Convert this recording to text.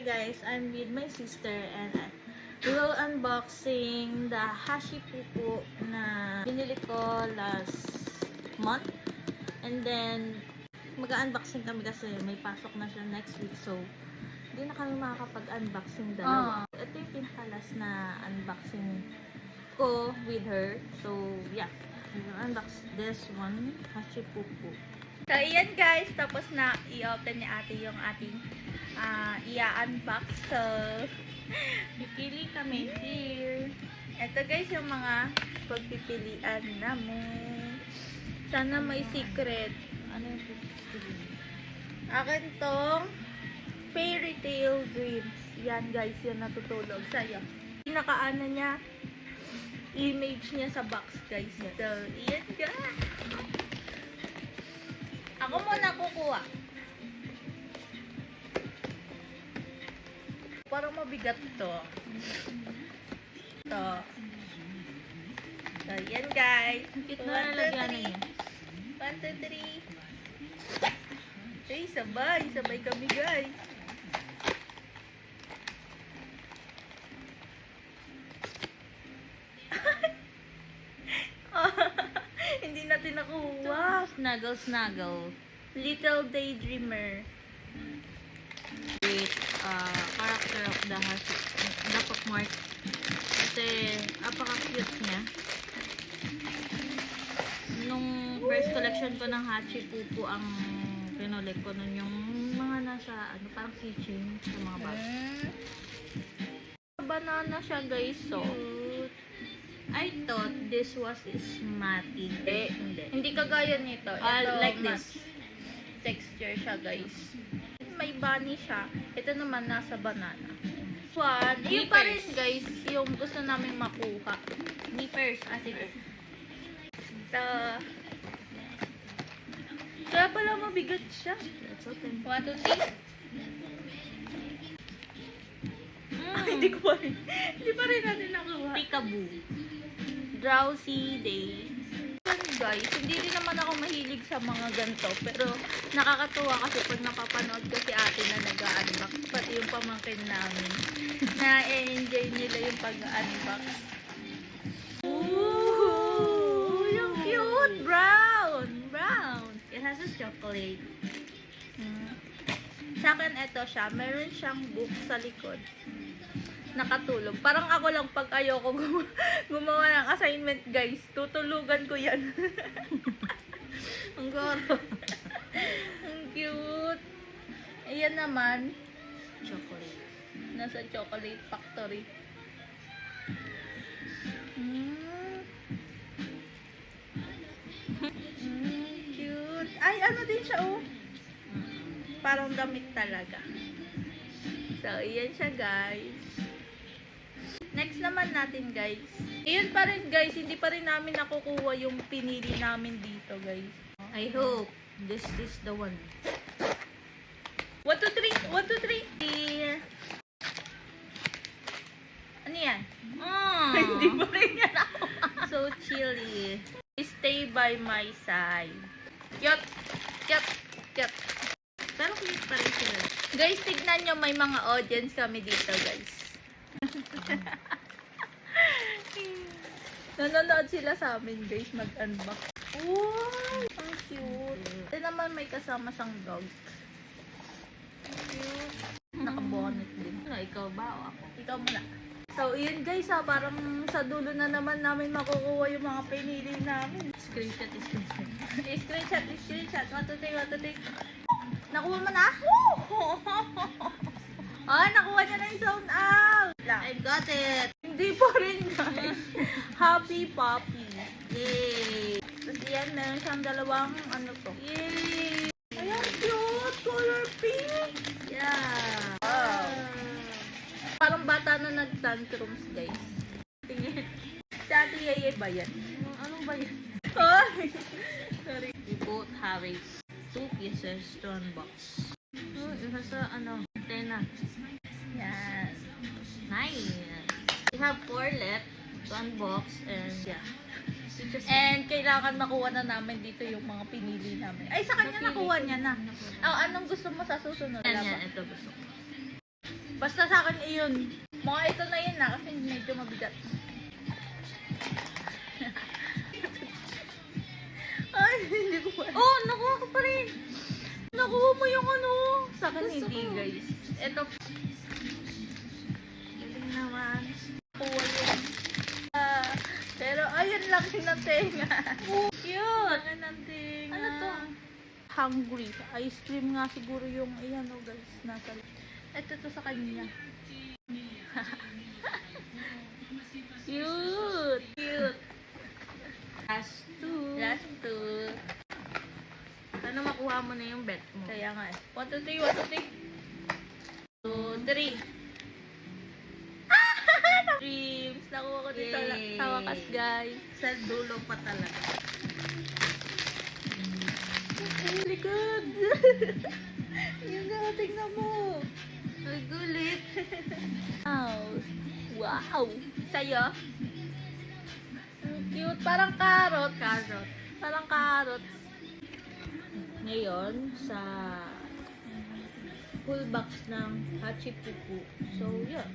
guys, I'm with my sister and we will unboxing the Hashi Pupu na binili ko last month. And then, mag-unboxing kami kasi may pasok na siya next week. So, hindi na kami makakapag-unboxing dalawa. Ito yung pinakalas na unboxing ko with her. So, yeah. We will unbox this one, Hashi Pupu. So, iyan guys. Tapos na i-open ni ate yung ating i-unbox. So, Pipili kami here. ito guys yung mga pagpipilian namin. Sana may secret. Ano yung pipili? Akin tong Fairy Tale Dreams. Yan guys, yan natutulog sa'yo. Pinakaano niya, image niya sa box guys. So, iyan guys. Ako muna kukuha. Parang mabigat to. Ito. So, yan guys. Cute na lalagyan niya. 1, 2, 3. Hey, sabay. Sabay kami guys. Hindi natin nakuha. Snuggle, snuggle. Little Daydreamer. With character of the Hashi, the Pokemon. Kasi, apaka-cute niya. Nung first collection ko ng Hashi Pupu, ang pinulek ko nun yung mga nasa, parang keychain sa mga bag. Banana siya guys, so. I thought this was Smarty. Hindi. Hindi kagaya nito. Ito, Like mas this. texture siya guys. May bunny siya. Ito naman nasa banana. One. Yung pa rin guys, yung gusto namin makuha. Me first, ate ko. So, kaya pala mabigat siya. Let's open. 1, 2, 3. Hindi ko pa rin. Hindi pa rin natin nakuha. Peekaboo. Drowsy Day. Guys, hindi rin naman ako mahilig sa mga ganito. Pero nakakatuwa kasi pag napapanood ko si ate na nag-unbox. Pati yung pamangkin namin. Na-enjoy nila yung pag-unbox. Ooh! Yung cute! Brown! Brown! It has a chocolate. Sa akin, ito siya. Meron siyang book sa likod. Nakatulog. Parang ako lang pag ayoko gumawa ng assignment, guys. Tutulugan ko yan. Ang goro. Ang cute. Ayan naman. Chocolate. Nasa Chocolate Factory. Cute. Ay, ano din siya, oh. Parang damit talaga. So, iyan siya, guys. Next naman natin, guys. Iyon pa rin, guys. Hindi pa rin namin nakukuha yung pinili namin dito, guys. I hope this is the one. 1, 2, 3. 1, 2, 3. Ano yan? Hindi pa rin yan ako. So chilly. Stay by my side. Cute. Cute. Cute. Pero cute pa rin sila. Guys, tignan nyo, may mga audience kami dito, guys. Nanonood sila sa amin, guys, mag-unbox. Wow! Ang cute. Ito naman may kasama siyang dog. Cute. Naka-bonnet din. Ano, ikaw ba o ako? Ikaw muna. So, yun guys ha, parang sa dulo na naman namin makukuha yung mga pinili namin. Screenshot is screenshot. Screenshot, screenshot. 1, 2, 3, 1, 2, 3. Nakuha mo na? Ah, nakuha niya na yung sound out. I got it! Hindi pa rin guys. Happy Puppy. Yay! Tapos yan, meron siyang dalawang ano to. Yay! Ayan, cute! Color pink! Yeah! Wow! Parang bata na nag-tantrums guys. Tingin. Si Ate Yeye ba yan? Ano ba yan? Ay! Sorry. We both have a 2 pieces to unbox. Oh, it has a, antenna. Yan. Nice! We have 4 left to unbox and yeah. And kailangan makuha na namin dito yung mga pinili namin. Ay, sa kanya nakuha niya na. Oh, anong gusto mo sa susunod? Yan, ito gusto ko. Basta sa akin iyon. Mga ito na yun na kasi medyo mabigat. Ay, hindi ko pa. Oh, nakuha ko pa rin. Nakuha mo yung ano. Sa akin Gusto hindi ko. guys. Ito. Galing naman. Nakuha yun. Pero ayun lang yung tenga. Cute. Ang ng tenga. Ano to? Hungry. Ice cream nga siguro yung ayan o guys. Nasa. Ito to sa kanya. Cute. Cute. Last two. Last two. Sana makuha mo na yung bet mo. Kaya nga eh. 1, 2, 3, 1, 2, 3. 2, 3. Dreams. Nakuha ko dito Yay. sa wakas guys. Sa dulo pa talaga. Really good. Yung nga, tingnan mo. Ay, gulit. Wow. Wow. Sa'yo? Ang cute. Parang carrot. Carrot. Parang carrot. Ngayon, sa full box ng Hachipupu. So, yeah.